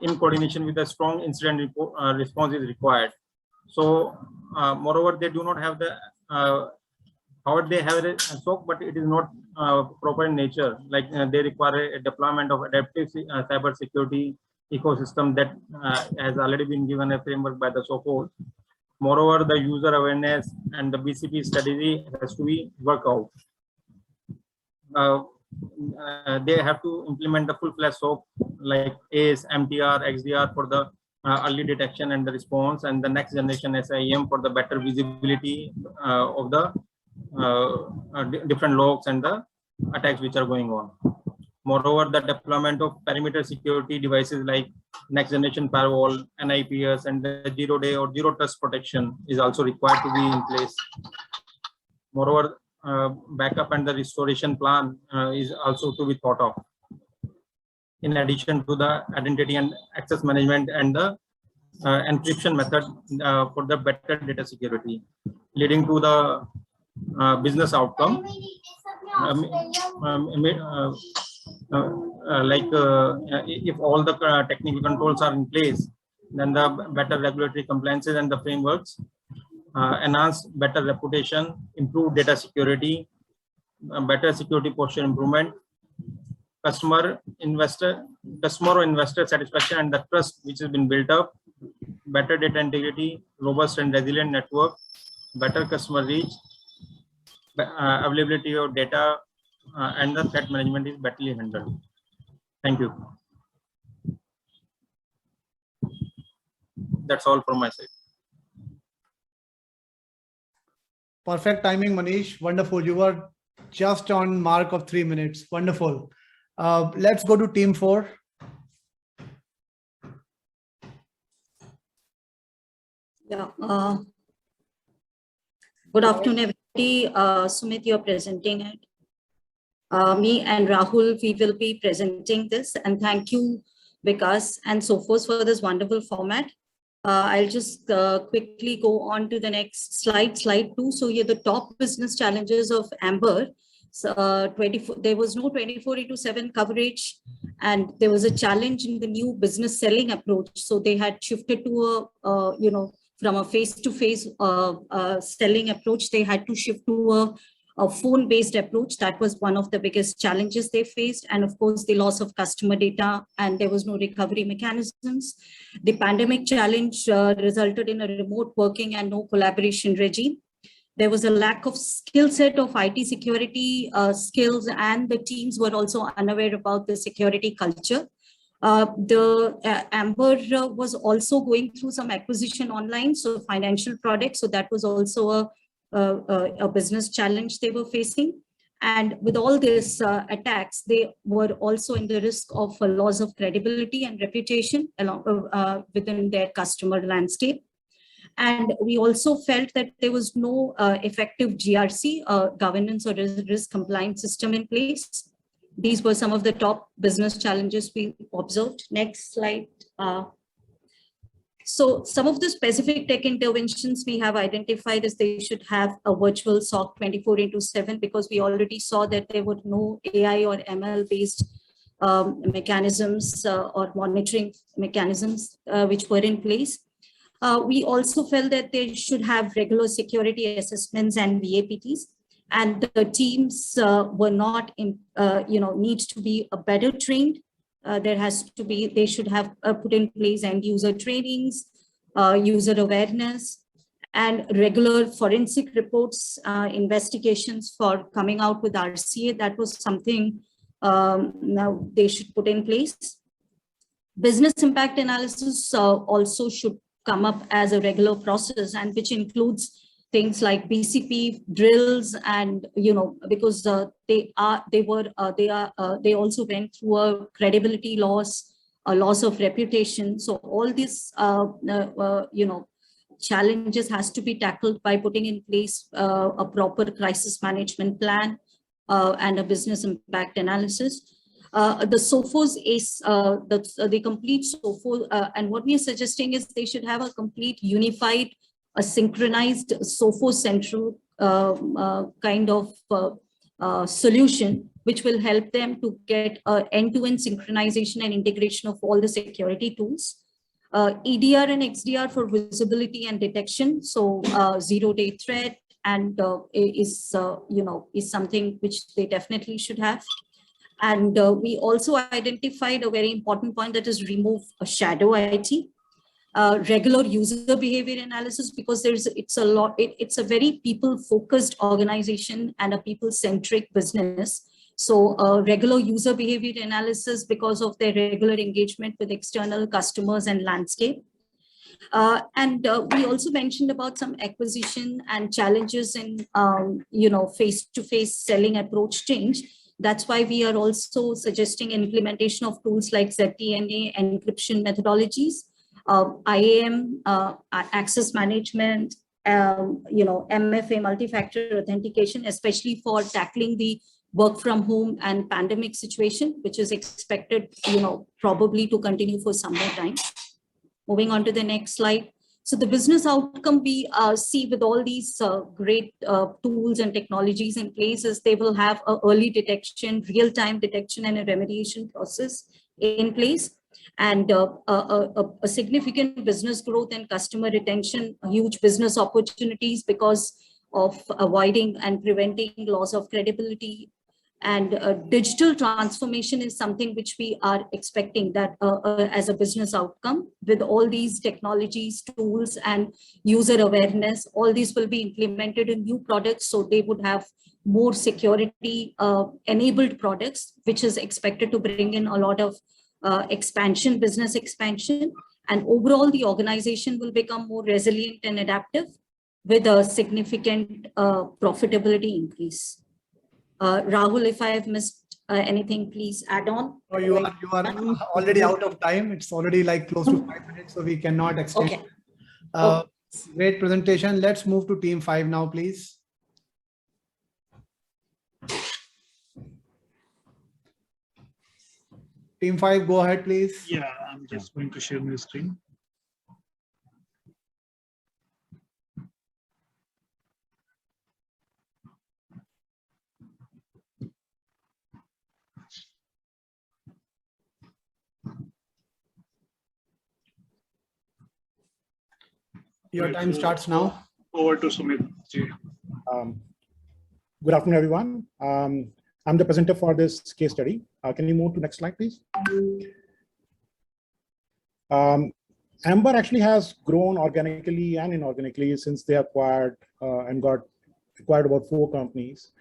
In coordination with a strong incident response is required. So moreover, they do not have the how they have a SOC, but it is not proper in nature. Like they require a deployment of adaptive cyber security ecosystem that has already been given a framework by the Sophos. Moreover, the user awareness and the BCP strategy has to be worked out. They have to implement the full-fledged SOC like ACE, MTR, XDR for the early detection and the response, and the next generation SIEM for the better visibility of the different logs and the attacks which are going on. Moreover, the deployment of perimeter security devices like next generation firewall, NIPS, and the zero-day or zero-trust protection is also required to be in place. Moreover, backup and the restoration plan is also to be thought of. In addition to the identity and access management and the encryption method for the better data security, leading to the business outcome. If all the technical controls are in place, then the better regulatory compliances and the frameworks, enhance better reputation, improve data security, better security posture improvement, customer or investor satisfaction and the trust which has been built up, better data integrity, robust and resilient network, better customer reach, availability of data, and the threat management is better handled. Thank you. That's all from my side. Perfect timing, Manish. Wonderful. You were just on mark of 3 minutes. Wonderful. Let's go to team 4. Yeah. Good afternoon, everybody. Sumit, you're presenting it. Me and Rahul, we will be presenting this, and thank you, Vikas and Sophos, for this wonderful format. I'll just quickly go on to the next slide, slide 2. So here the top business challenges of Amber. So, there was no 24/7 coverage, and there was a challenge in the new business selling approach. So they had shifted to a, from a face-to-face selling approach, they had to shift to a phone-based approach. That was one of the biggest challenges they faced. And of course, the loss of customer data, and there was no recovery mechanisms. The pandemic challenge resulted in a remote working and no collaboration regime. There was a lack of skill set of IT security skills, and the teams were also unaware about the security culture. Amber was also going through some acquisition online, so financial products. So that was also a business challenge they were facing. And with all these attacks, they were also in the risk of a loss of credibility and reputation along within their customer landscape. And we also felt that there was no effective GRC, governance or risk compliance system in place. These were some of the top business challenges we observed. Next slide. So some of the specific tech interventions we have identified is they should have a virtual SOC 24/7, because we already saw that there were no AI or ML based mechanisms or monitoring mechanisms which were in place. We also felt that they should have regular security assessments and VAPTs, and the teams were not, need to be better trained. There has to be, they should have put in place end user trainings, user awareness, and regular forensic reports, investigations for coming out with RCA. That was something now they should put in place. Business impact analysis also should come up as a regular process, and which includes things like BCP drills, and because they also went through a credibility loss, a loss of reputation. So all these challenges has to be tackled by putting in place a proper crisis management plan and a business impact analysis. The Sophos is the complete Sophos, and what we are suggesting is they should have a complete unified, a synchronized Sophos central kind of solution, which will help them to get end-to-end synchronization and integration of all the security tools. EDR and XDR for visibility and detection. So zero-day threat and is something which they definitely should have. And we also identified a very important point, that is remove a shadow IT. Regular user behavior analysis, because it's a very people-focused organization and a people-centric business. So regular user behavior analysis because of their regular engagement with external customers and landscape. And we also mentioned about some acquisition and challenges in face-to-face selling approach change. That's why we are also suggesting implementation of tools like ZTNA encryption methodologies, IAM, access management, MFA, multi-factor authentication, especially for tackling the work from home and pandemic situation, which is expected, probably to continue for some more time. Moving on to the next slide. So the business outcome we see with all these great tools and technologies in place is they will have an early detection, real-time detection and a remediation process in place. and a significant business growth and customer retention, huge business opportunities because of avoiding and preventing loss of credibility. And digital transformation is something which we are expecting that as a business outcome, with all these technologies, tools, and user awareness, all these will be implemented in new products. So they would have more security enabled products, which is expected to bring in a lot of expansion, business expansion. And overall, the organization will become more resilient and adaptive with a significant profitability increase. Rahul, if I have missed anything, please add on. Oh, you are already out of time. It's already like close to 5 minutes, so we cannot extend. Okay. Great presentation. Let's move to team 5 now, please. Team 5, go ahead, please. Yeah, I'm just going to share my screen. Your time starts now. Over to Sumit. Good afternoon, everyone. I'm the presenter for this case study. Can you move to next slide, please? Amber actually has grown organically and inorganically since they acquired and got acquired about 4 companies.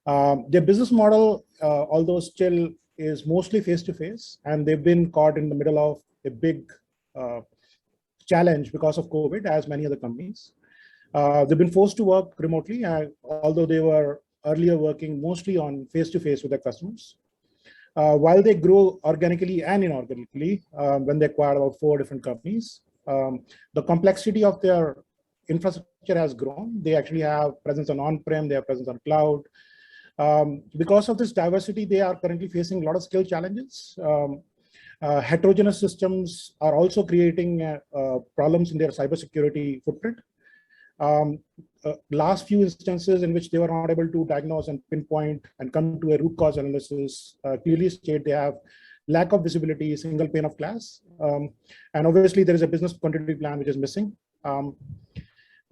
Their business model, although still is mostly face-to-face, and they've been caught in the middle of a big challenge because of COVID, as many other companies. They've been forced to work remotely, although they were earlier working mostly on face-to-face with their customers. While they grow organically and inorganically, when they acquired about 4 different companies, the complexity of their infrastructure has grown. They actually have presence on-prem, they have presence on cloud. Because of this diversity, they are currently facing a lot of skill challenges. Heterogeneous systems are also creating problems in their cybersecurity footprint. Last few instances in which they were not able to diagnose and pinpoint and come to a root cause analysis clearly state they have lack of visibility, single pane of glass. And obviously there is a business continuity plan which is missing. There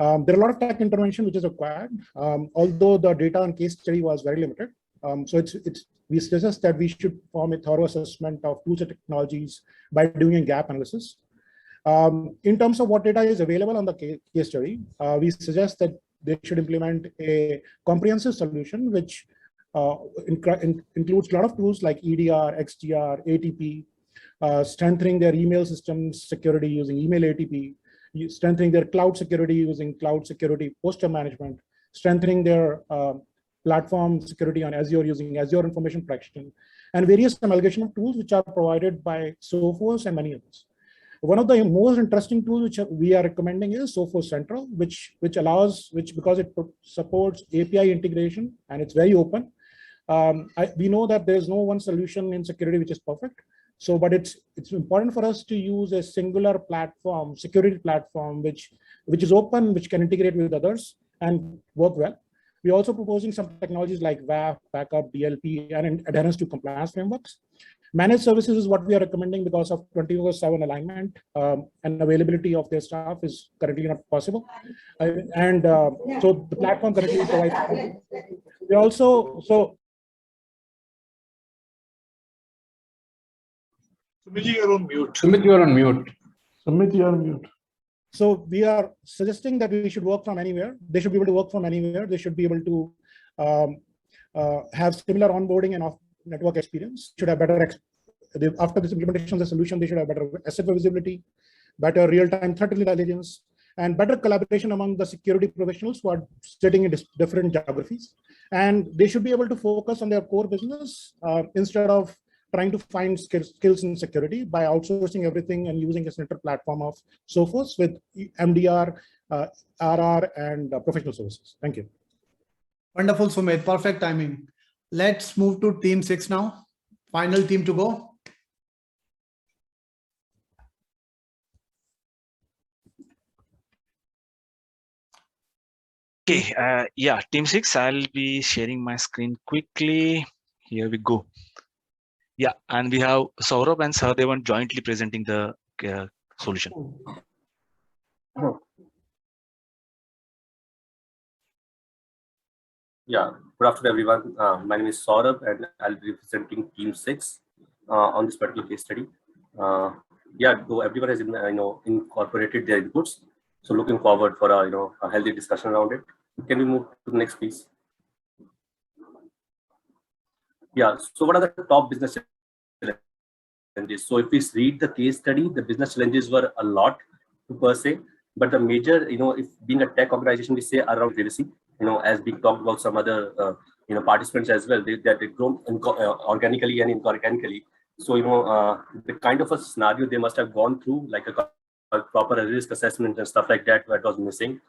are a lot of tech intervention which is required, although the data and case study was very limited. So we suggest that we should form a thorough assessment of tools and technologies by doing a gap analysis. In terms of what data is available on the case study, we suggest that they should implement a comprehensive solution which includes a lot of tools like EDR, XDR, ATP, strengthening their email systems security using email ATP, strengthening their cloud security using cloud security posture management, strengthening their platform security on Azure using Azure Information Protection, and various amalgamation of tools which are provided by Sophos and many others. One of the most interesting tools which we are recommending is Sophos Central, which because it supports API integration and it's very open. We know that there's no one solution in security which is perfect. So, but it's important for us to use a singular platform, security platform, which is open, which can integrate with others and work well. We're also proposing some technologies like WAF, backup, DLP, and adherence to compliance frameworks. Managed services is what we are recommending because of 24/7 alignment and availability of their staff is currently not possible. So the platform currently provides. We also, Sumit, you're on mute. Sumit, you're on mute. Sumit, you're on mute. So we are suggesting that we should work from anywhere. They should be able to work from anywhere. They should be able to have similar onboarding and network experience. Should have better, after this implementation of the solution, they should have better asset visibility, better real-time threat intelligence, and better collaboration among the security professionals who are sitting in different geographies. And they should be able to focus on their core business instead of trying to find skills in security by outsourcing everything and using a center platform of Sophos with MDR, RR, and professional services. Thank you. Wonderful, Sumit. Perfect timing. Let's move to team 6 now. Final team to go. Okay, yeah, team 6, I'll be sharing my screen quickly. Here we go. Yeah, and we have Saurabh and Sahadevan jointly presenting the solution. Yeah, good afternoon, everyone. My name is Saurabh, and I'll be representing Team 6 on this particular case study. Yeah, though everyone has incorporated their inputs, so looking forward for a healthy discussion around it. Can we move to the next, please? Yeah. So, what are the top business challenges? So, if we read the case study, the business challenges were a lot per se, but the major, if being a tech organization, we say around privacy. As we talked about some other, participants as well, that they've grown organically and inorganically. So, the kind of a scenario they must have gone through, like a proper risk assessment and stuff like that, was missing.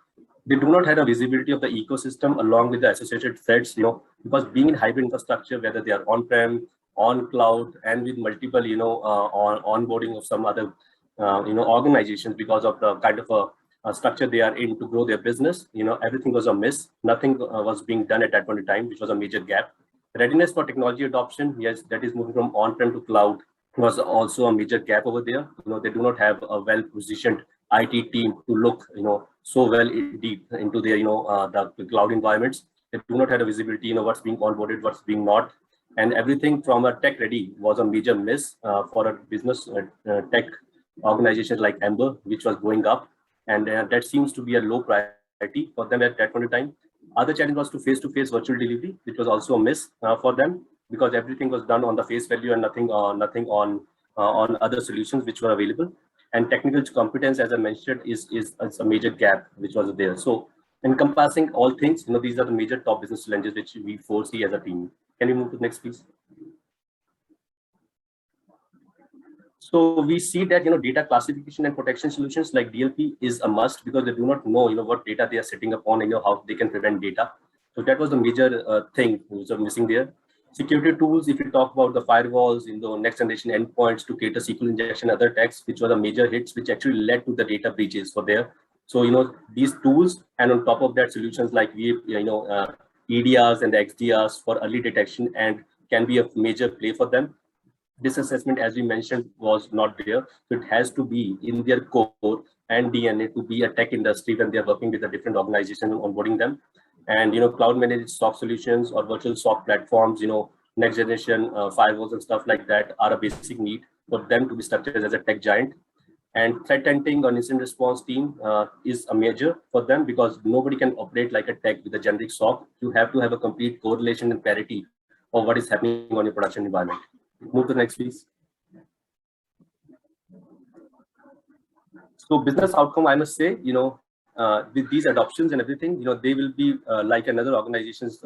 They do not have a visibility of the ecosystem along with the associated threats, because being in hybrid infrastructure, whether they are on-prem, on cloud, and with multiple, onboarding of some other, organizations because of the kind of a structure they are in to grow their business, everything was a miss. Nothing was being done at that point in time, which was a major gap. Readiness for technology adoption, yes, that is moving from on-prem to cloud, was also a major gap over there. They do not have a well-positioned IT team to look, so well deep into their, the cloud environments. They do not have a visibility, what's being onboarded, what's being not, and everything from a tech ready was a major miss for a business tech organization like Amber, which was going up, and that seems to be a low priority for them at that point in time. Other challenge was to face-to-face virtual delivery, which was also a miss for them, because everything was done on the face value and nothing on other solutions which were available. And technical competence, as I mentioned, is a major gap which was there. So encompassing all things, these are the major top business challenges which we foresee as a team. Can you move to the next, please? So we see that data classification and protection solutions like DLP is a must, because they do not know what data they are setting upon and how they can prevent data. So that was the major thing which was missing there. Security tools, if you talk about the firewalls, next generation endpoints to cater SQL injection, other attacks, which were the major hits, which actually led to the data breaches for there. So these tools, and on top of that, solutions like EDRs and the XDRs for early detection and can be a major play for them. This assessment, as we mentioned, was not there. So it has to be in their core and DNA to be a tech industry when they're working with a different organization and onboarding them. And cloud managed SOC solutions or virtual SOC platforms, next generation firewalls and stuff like that are a basic need for them to be structured as a tech giant. And threat hunting or incident response team is a major for them, because nobody can operate like a tech with a generic SOC. You have to have a complete correlation and parity of what is happening on your production environment. Move to the next, please. So business outcome, I must say, with these adoptions and everything, they will be like another organizations,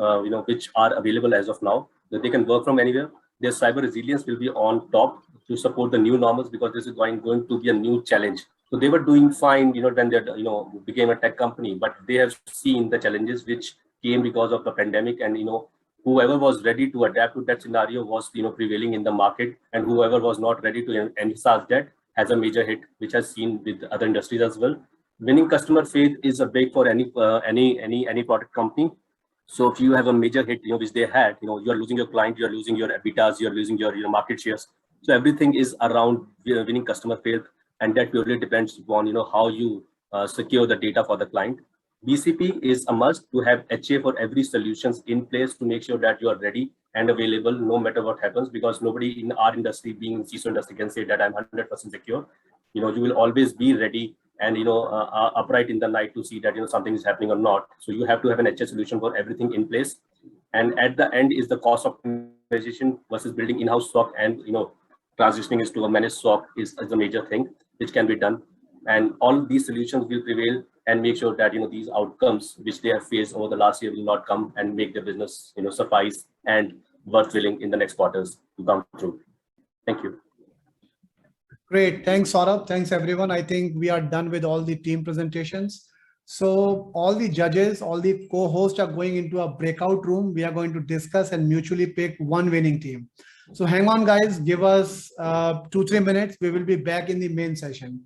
which are available as of now, that they can work from anywhere. Their cyber resilience will be on top to support the new normals, because this is going to be a new challenge. So they were doing fine, when they, became a tech company, but they have seen the challenges which came because of the pandemic, and whoever was ready to adapt to that scenario was prevailing in the market, and whoever was not ready to envisage that has a major hit, which has seen with other industries as well. Winning customer faith is a big for any product company. So if you have a major hit, which they had, you are losing your client, you are losing your EBITDAs, you are losing your market shares. So everything is around winning customer faith, and that purely depends upon how you secure the data for the client. BCP is a must to have HA for every solutions in place to make sure that you are ready and available no matter what happens, because nobody in our industry, being in CISO industry, can say that I'm 100% secure. You will always be ready and upright in the night to see that something is happening or not. So you have to have an HA solution for everything in place. And at the end is the cost optimization versus building in-house SOC, and transitioning is to a managed SOC is a major thing which can be done. And all these solutions will prevail and make sure that these outcomes which they have faced over the last year will not come and make their business suffice and worthwhile in the next quarters to come through. Thank you. Great. Thanks, Saurabh. Thanks, everyone. I think we are done with all the team presentations. So all the judges, all the co-hosts are going into a breakout room. We are going to discuss and mutually pick one winning team. So hang on, guys. Give us 2-3 minutes. We will be back in the main session.